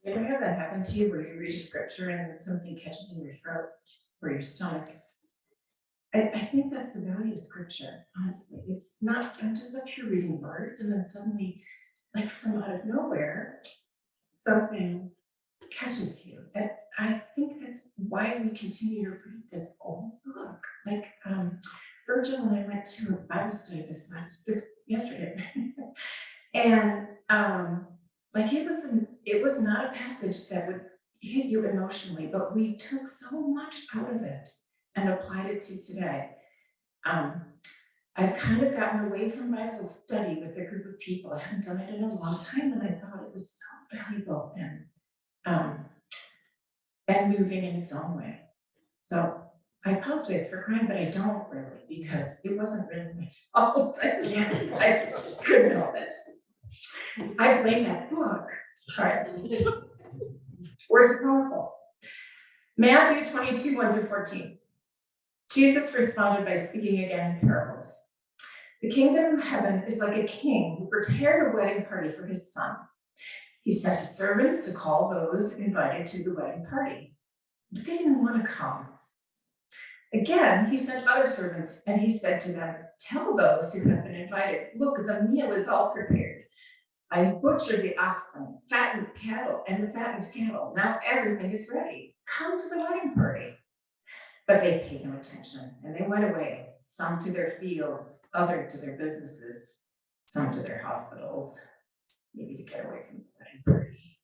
You ever have that happen to you where you read a scripture and then something catches in your throat or your stomach? I think that's the value of scripture, honestly. It's not, I'm just up here reading words and then suddenly, like from out of nowhere, something catches you. And I think that's why we continue to read this old book. Like Virgil and I went to a Bible study this yesterday. And like it was not a passage that would hit you emotionally, but we took so much out of it and applied it to today. I've kind of gotten away from Bible study with a group of people. I haven't done it in a long time, and I thought it was so valuable and moving in its own way. So I apologize for crying, but I don't really, because it wasn't really my fault. I couldn't help it. I blame that book. All right. Words are powerful. Matthew 22, 1-14. Jesus responded by speaking again in parables. The kingdom of heaven is like a king who prepared a wedding party for his son. He sent his servants to call those invited to the wedding party, but they didn't want to come. Again, he sent other servants, and he said to them, tell those who have been invited, look, the meal is all prepared. I have butchered the oxen, fattened cattle, and the fattened cattle. Now everything is ready. Come to the wedding party. But they paid no attention, and they went away, some to their fields, others to their businesses, some to their hospitals, maybe to get away from the wedding party.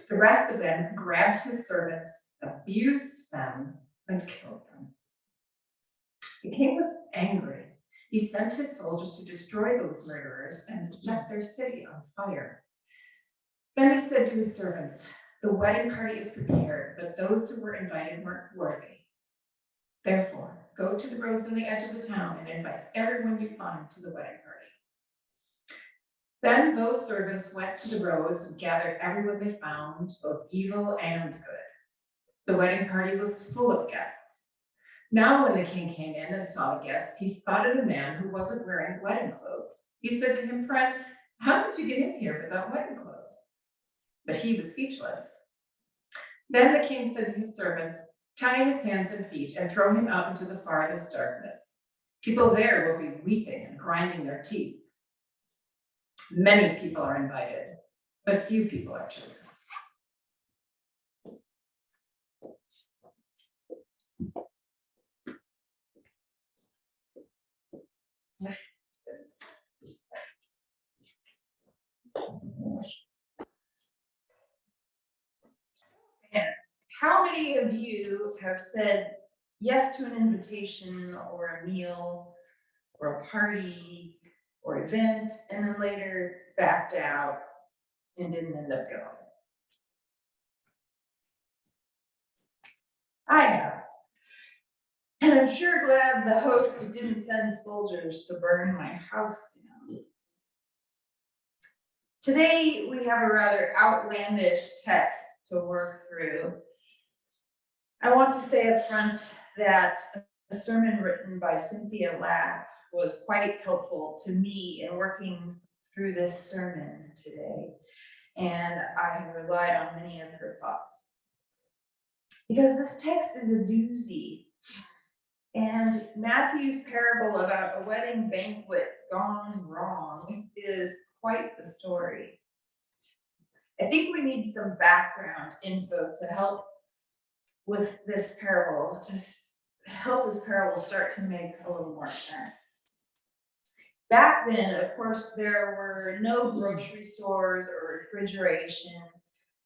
The rest of them grabbed his servants, abused them, and killed them. The king was angry. He sent his soldiers to destroy those murderers and set their city on fire. Then he said to his servants, the wedding party is prepared, but those who were invited weren't worthy. Therefore, go to the roads on the edge of the town and invite everyone you find to the wedding party. Then those servants went to the roads and gathered everyone they found, both evil and good. The wedding party was full of guests. Now when the king came in and saw the guests, he spotted a man who wasn't wearing wedding clothes. He said to him, friend, how did you get in here without wedding clothes? But he was speechless. Then the king said to his servants, tie his hands and feet and throw him out into the farthest darkness. People there will be weeping and grinding their teeth. Many people are invited, but few people are chosen. How many of you have said yes to an invitation or a meal or a party or event and then later backed out and didn't end up going? I have. And I'm sure glad the host didn't send soldiers to burn my house down. Today, we have a rather outlandish text to work through. I want to say up front that a sermon written by Cynthia Lapp was quite helpful to me in working through this sermon today. And I have relied on many of her thoughts. Because this text is a doozy. And Matthew's parable about a wedding banquet gone wrong is quite the story. I think we need some background info to help with this parable, to help this parable start to make a little more sense. Back then, of course, there were no grocery stores or refrigeration.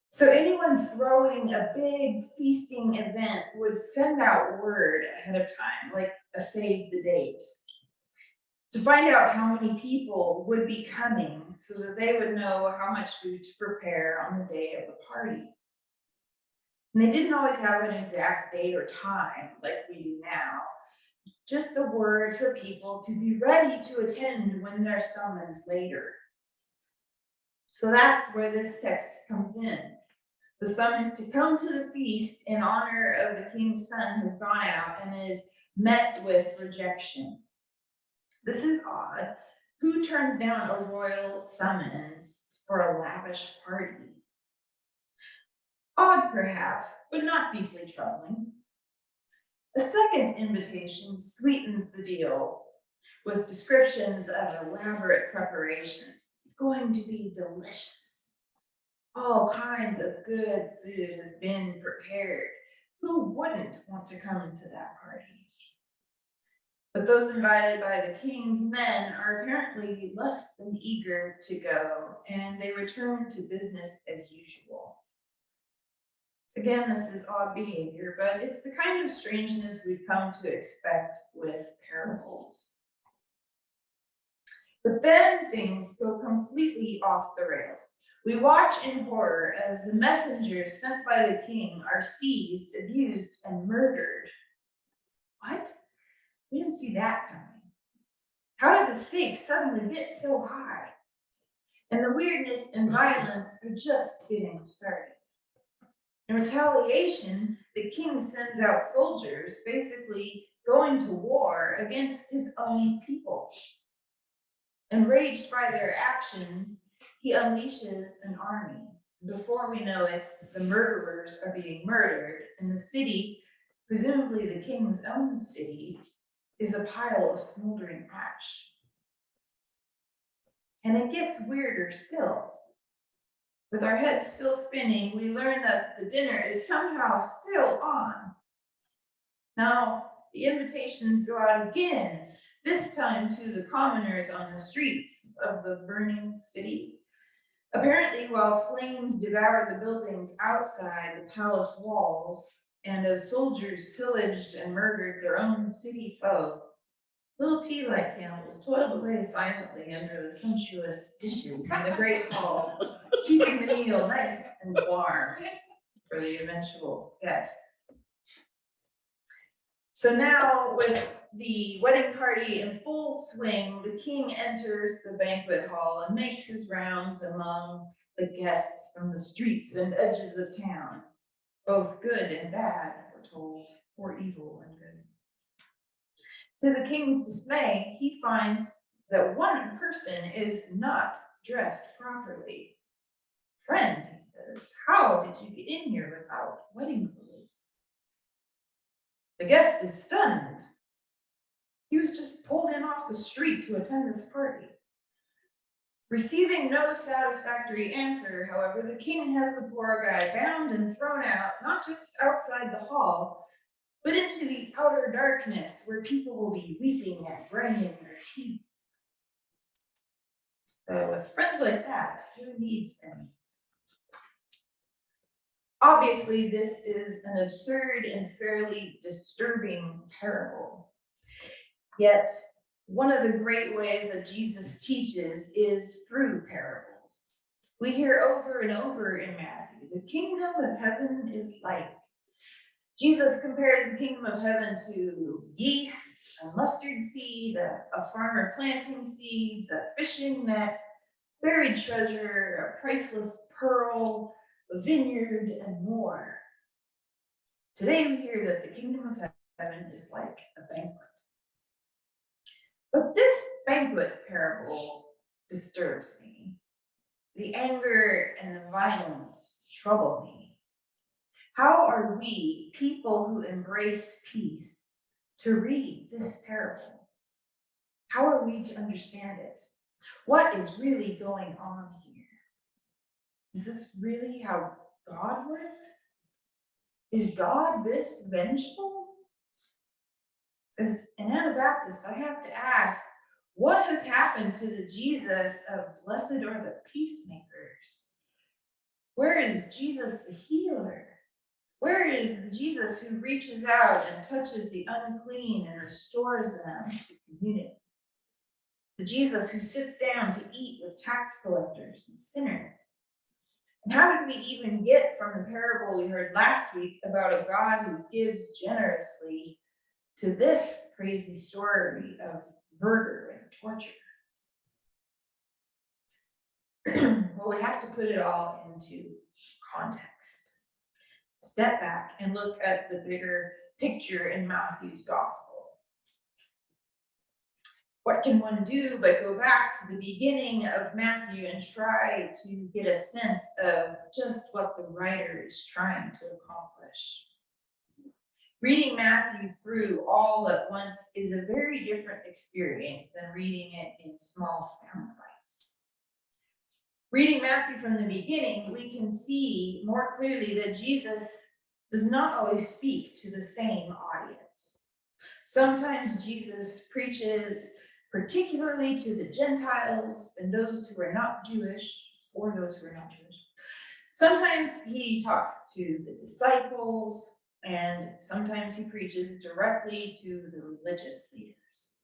So anyone throwing a big feasting event would send out word ahead of time, like a save the date, to find out how many people would be coming so that they would know how much food to prepare on the day of the party. And they didn't always have an exact date or time like we do now, just a word for people to be ready to attend when they're summoned later. So that's where this text comes in. The summons to come to the feast in honor of the king's son has gone out and is met with rejection. This is odd. Who turns down a royal summons for a lavish lavish party. Odd perhaps, but not deeply troubling. A second invitation sweetens the deal with descriptions of elaborate preparations. It's going to be delicious. All kinds of good food has been prepared. Who wouldn't want to come to that party? But those invited by the king's men are apparently less than eager to go, and they return to business as usual. Again, this is odd behavior, but it's the kind of strangeness we've come to expect with parables. But then things go completely off the rails. We watch in horror as the messengers sent by the king are seized, abused, and murdered. What? We didn't see that coming. How did the stakes suddenly get so high? And the weirdness and violence are just getting started. In retaliation, the king sends out soldiers, basically going to war against his own people. Enraged by their actions, he unleashes an army. Before we know it, the murderers are being murdered, and the city, presumably the king's own city, is a pile of smoldering ash. And it gets weirder still. With our heads still spinning, we learn that the dinner is somehow still on. Now, the invitations go out again, this time to the commoners on the streets of the burning city. Apparently, while flames devour the buildings outside the palace walls, and as soldiers pillaged and murdered their own city foe, little tea-light candles toiled away silently under the sumptuous dishes in the great hall, keeping the meal nice and warm for the eventual guests. So now, with the wedding party in full swing, the king enters the banquet hall and makes his rounds among the guests from the streets and edges of town, both good and bad, we're told, or evil and good. To the king's dismay, he finds that one person is not dressed properly. Friend, he says, how did you get in here without wedding clothes? The guest is stunned. He was just pulled in off the street to attend this party. Receiving no satisfactory answer, however, the king has the poor guy bound and thrown out, not just outside the hall, but into the outer darkness where people will be weeping and grinding their teeth. With friends like that, who needs enemies? Obviously, this is an absurd and fairly disturbing parable. Yet, one of the great ways that Jesus teaches is through parables. We hear over and over in Matthew, the kingdom of heaven is like. Jesus compares the kingdom of heaven to yeast, a mustard seed, a farmer planting seeds, a fishing net, buried treasure, a priceless pearl, a vineyard, and more. Today we hear that the kingdom of heaven is like a banquet. But this banquet parable disturbs me. The anger and the violence trouble me. How are we, people who embrace peace, to read this parable? How are we to understand it? What is really going on here? Is this really how God works? Is God this vengeful? As an Anabaptist, I have to ask, what has happened to the Jesus of blessed are the peacemakers? Where is Jesus the healer? Where is the Jesus who reaches out and touches the unclean and restores them to community? The Jesus who sits down to eat with tax collectors and sinners? And how did we even get from the parable we heard last week about a God who gives generously to this crazy story of murder and torture? Well, we have to put it all into context. Step back and look at the bigger picture in Matthew's gospel. What can one do but go back to the beginning of Matthew and try to get a sense of just what the writer is trying to accomplish? Reading Matthew through all at once is a very different experience than reading it in small sound bites. Reading Matthew from the beginning, we can see more clearly that Jesus does not always speak to the same audience. Sometimes Jesus preaches particularly to the Gentiles and those who are not Jewish, or those who are not Jewish. Sometimes he talks to the disciples, and sometimes he preaches directly to the religious leaders.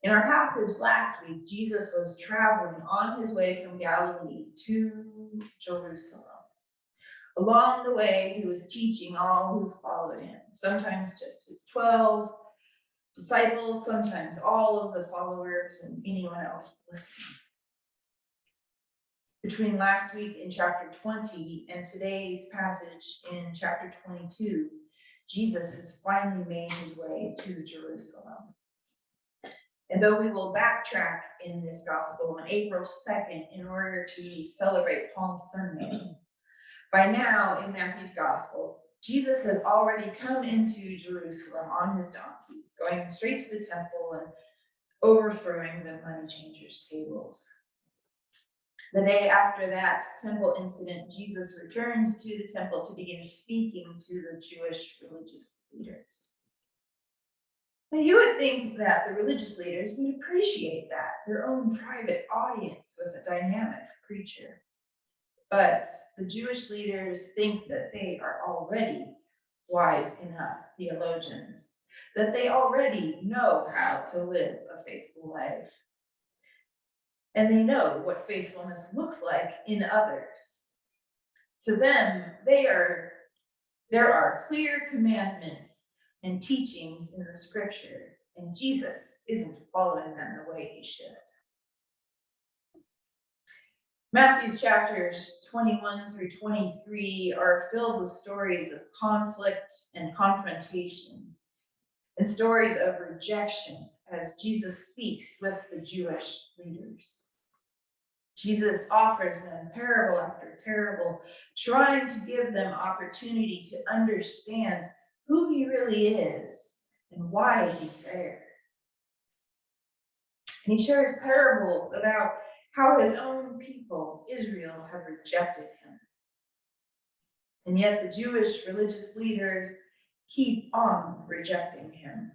In our passage last week, Jesus was traveling on his way from Galilee to Jerusalem. Along the way, he was teaching all who followed him, sometimes just his 12 disciples, sometimes all of the followers and anyone else listening. Between last week in chapter 20 and today's passage in chapter 22, Jesus has finally made his way to Jerusalem. And though we will backtrack in this gospel on April 2nd in order to celebrate Palm Sunday, by now in Matthew's gospel, Jesus has already come into Jerusalem on his donkey, going straight to the temple and overthrowing the money changers' tables. The day after that temple incident, Jesus returns to the temple to begin speaking to the Jewish religious leaders. Now, you would think that the religious leaders would appreciate that, their own private audience with a dynamic preacher. But the Jewish leaders think that they are already wise enough theologians, that they already know how to live a faithful life. And they know what faithfulness looks like in others. To them, there are clear commandments and teachings in the scripture, and Jesus isn't following them the way he should. Matthew's chapters 21 through 23 are filled with stories of conflict and confrontation, and stories of rejection as Jesus speaks with the Jewish leaders. Jesus offers them parable after parable, trying to give them opportunity to understand who he really is and why he's there. And he shares parables about how his own people, Israel, have rejected him. And yet the Jewish religious leaders keep on rejecting him,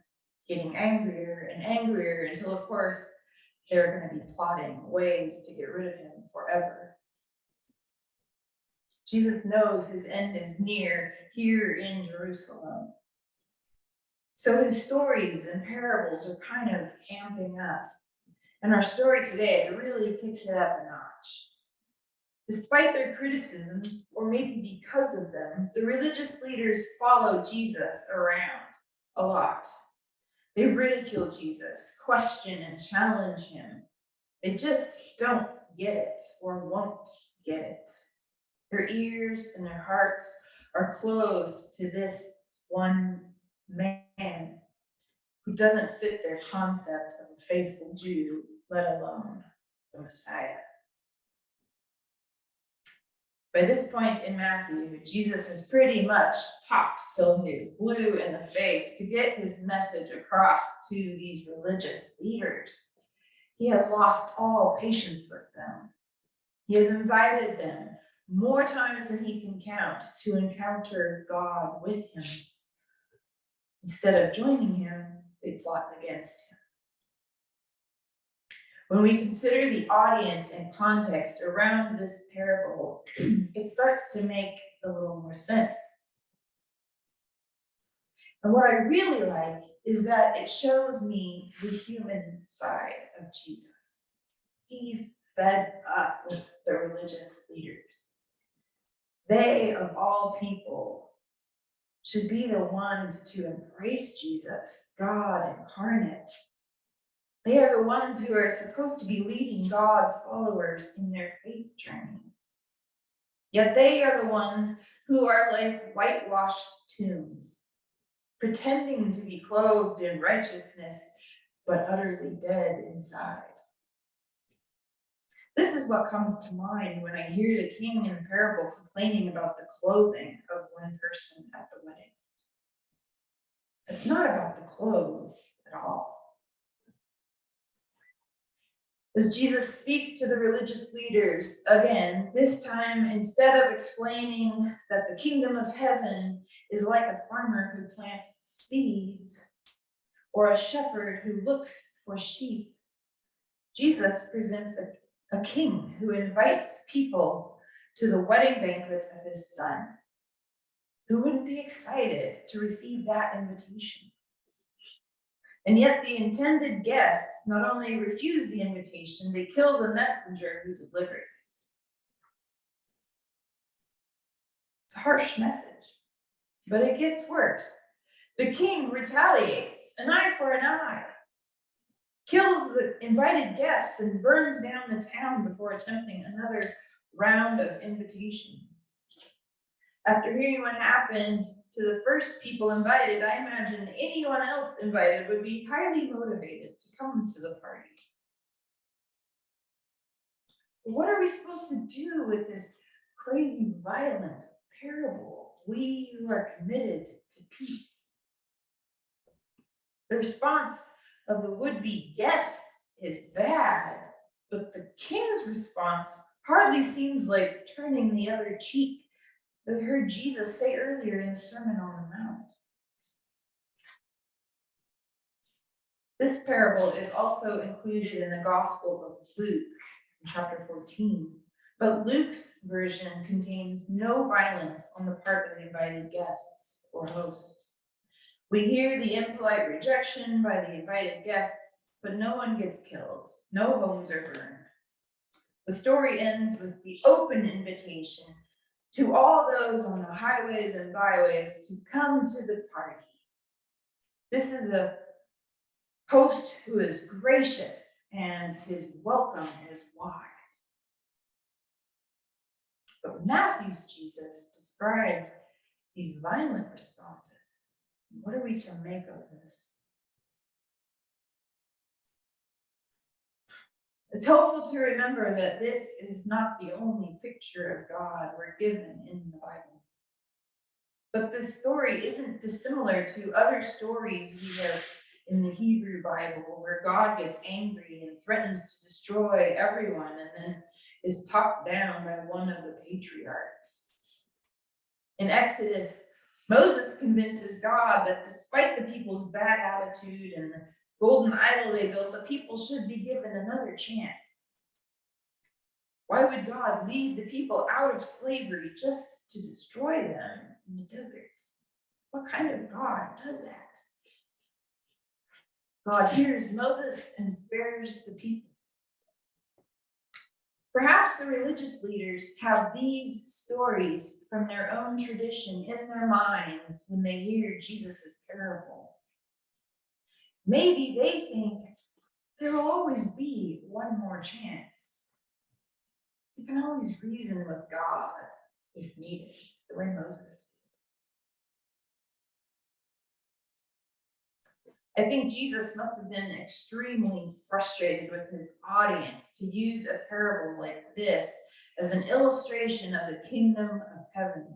getting angrier and angrier until, of course, they're going to be plotting ways to get rid of him forever. Jesus knows his end is near here in Jerusalem. So his stories and parables are kind of amping up. And our story today really kicks it up a notch. Despite their criticisms, or maybe because of them, the religious leaders follow Jesus around a lot. They ridicule Jesus, question and challenge him. They just don't get it or won't get it. Their ears and their hearts are closed to this one man who doesn't fit their concept of a faithful Jew, let alone the Messiah. By this point in Matthew, Jesus has pretty much talked till he is blue in the face to get his message across to these religious leaders. He has lost all patience with them. He has invited them more times than he can count to encounter God with him. Instead of joining him, they plot against him. When we consider the audience and context around this parable, it starts to make a little more sense. And what I really like is that it shows me the human side of Jesus. He's fed up with the religious leaders. They, of all people, should be the ones to embrace Jesus, God incarnate. They are the ones who are supposed to be leading God's followers in their faith journey. Yet they are the ones who are like whitewashed tombs, pretending to be clothed in righteousness, but utterly dead inside. This is what comes to mind when I hear the king in the parable complaining about the clothing of one person at the wedding. It's not about the clothes at all. As Jesus speaks to the religious leaders, again, this time, instead of explaining that the kingdom of heaven is like a farmer who plants seeds or a shepherd who looks for sheep, Jesus presents a king who invites people to the wedding banquet of his son. Who wouldn't be excited to receive that invitation? And yet the intended guests not only refuse the invitation, they kill the messenger who delivers it. It's a harsh message, but it gets worse. The king retaliates, an eye for an eye, kills the invited guests and burns down the town before attempting another round of invitations. After hearing what happened to the first people invited, I imagine anyone else invited would be highly motivated to come to the party. But what are we supposed to do with this crazy, violent parable, we who are committed to peace? The response of the would-be guests is bad, but the king's response hardly seems like turning the other cheek that we heard Jesus say earlier in the Sermon on the Mount. This parable is also included in the Gospel of Luke, in chapter 14, but Luke's version contains no violence on the part of the invited guests or host. We hear the impolite rejection by the invited guests, but no one gets killed. No homes are burned. The story ends with the open invitation to all those on the highways and byways to come to the party. This is a host who is gracious and his welcome is wide. But Matthew's Jesus describes these violent responses. What are we to make of this? It's helpful to remember that this is not the only picture of God we're given in the Bible. But this story isn't dissimilar to other stories we have in the Hebrew Bible, where God gets angry and threatens to destroy everyone and then is talked down by one of the patriarchs. In Exodus, Moses convinces God that despite the people's bad attitude and the golden idol they built, the people should be given another chance. Why would God lead the people out of slavery just to destroy them in the desert? What kind of God does that? God hears Moses and spares the people. Perhaps the religious leaders have these stories from their own tradition in their minds when they hear Jesus' parable. Maybe they think there will always be one more chance. You can always reason with God if needed, the way Moses did. I think Jesus must have been extremely frustrated with his audience to use a parable like this as an illustration of the kingdom of heaven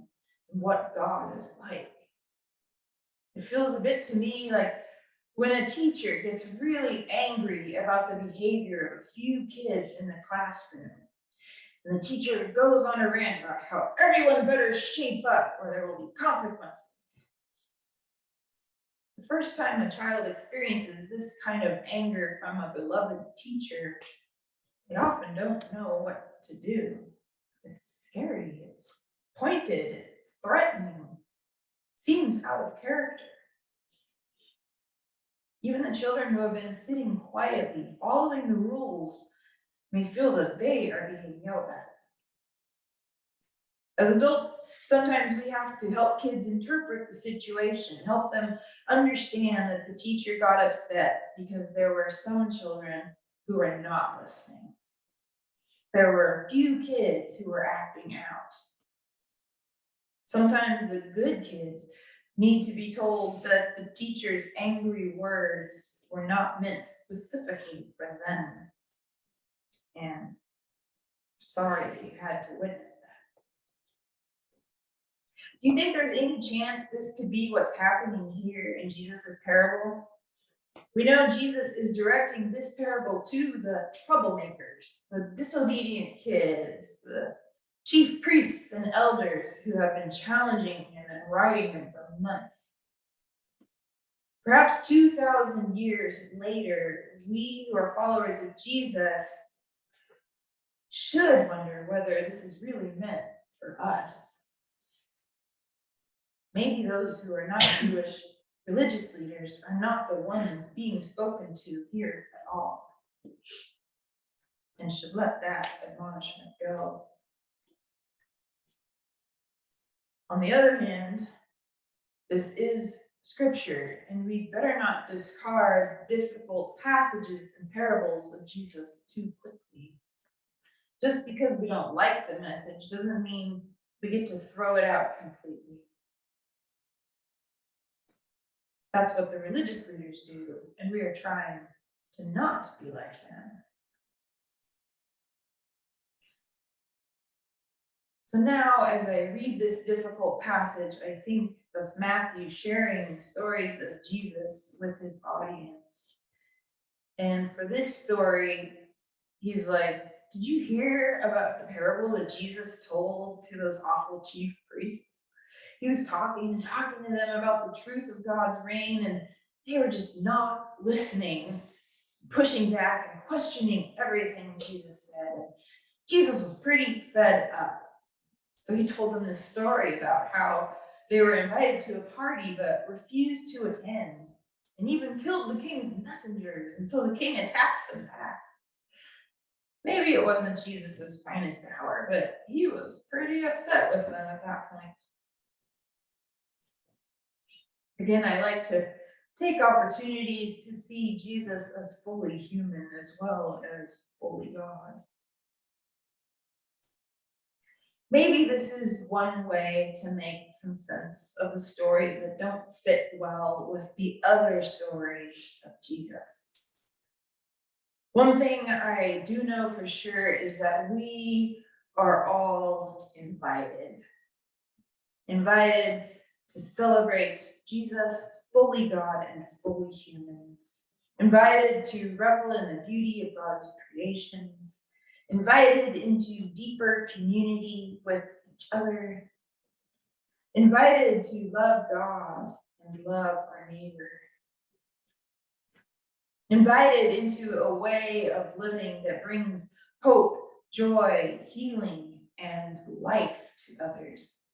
and what God is like. It feels a bit to me like when a teacher gets really angry about the behavior of a few kids in the classroom, and the teacher goes on a rant about how everyone better shape up or there will be consequences. The first time a child experiences this kind of anger from a beloved teacher, they often don't know what to do. It's scary, it's pointed, it's threatening, seems out of character. Even the children who have been sitting quietly, following the rules, may feel that they are being yelled at. As adults, sometimes we have to help kids interpret the situation, help them understand that the teacher got upset because there were some children who were not listening. There were a few kids who were acting out. Sometimes the good kids need to be told that the teacher's angry words were not meant specifically for them. And sorry that you had to witness that. Do you think there's any chance this could be what's happening here in Jesus's parable? We know Jesus is directing this parable to the troublemakers, the disobedient kids, the chief priests and elders who have been challenging him and writing him for months. Perhaps 2,000 years later, we who are followers of Jesus should wonder whether this is really meant for us. Maybe those who are not Jewish religious leaders are not the ones being spoken to here at all, and should let that admonishment go. On the other hand, this is scripture, and we better not discard difficult passages and parables of Jesus too quickly. Just because we don't like the message doesn't mean we get to throw it out completely. That's what the religious leaders do, and we are trying to not be like them. So now, as I read this difficult passage, I think of Matthew sharing stories of Jesus with his audience. And for this story, he's like, did you hear about the parable that Jesus told to those awful chief priests? He was talking to them about the truth of God's reign, and they were just not listening, pushing back and questioning everything Jesus said. And Jesus was pretty fed up. So he told them this story about how they were invited to a party but refused to attend, and even killed the king's messengers. And so the king attacked them back. Maybe it wasn't Jesus's finest hour, but he was pretty upset with them at that point. Again, I like to take opportunities to see Jesus as fully human as well as fully God. Maybe this is one way to make some sense of the stories that don't fit well with the other stories of Jesus. One thing I do know for sure is that we are all invited. Invited to celebrate Jesus, fully God and fully human. Invited to revel in the beauty of God's creation. Invited into deeper community with each other. Invited to love God and love our neighbor. Invited into a way of living that brings hope, joy, healing, and life to others.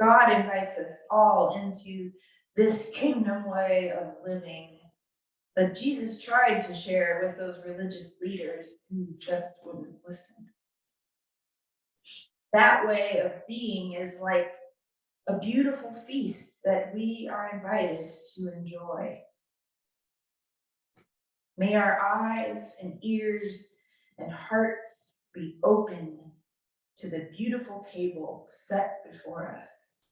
God invites us all into this kingdom way of living that Jesus tried to share with those religious leaders who just wouldn't listen. That way of being is like a beautiful feast that we are invited to enjoy. May our eyes and ears and hearts be open to the beautiful table set before us.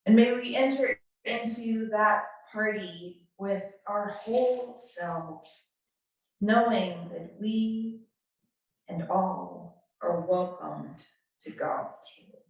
And may we enter into that party with our whole selves, knowing that we and all are welcomed to God's table.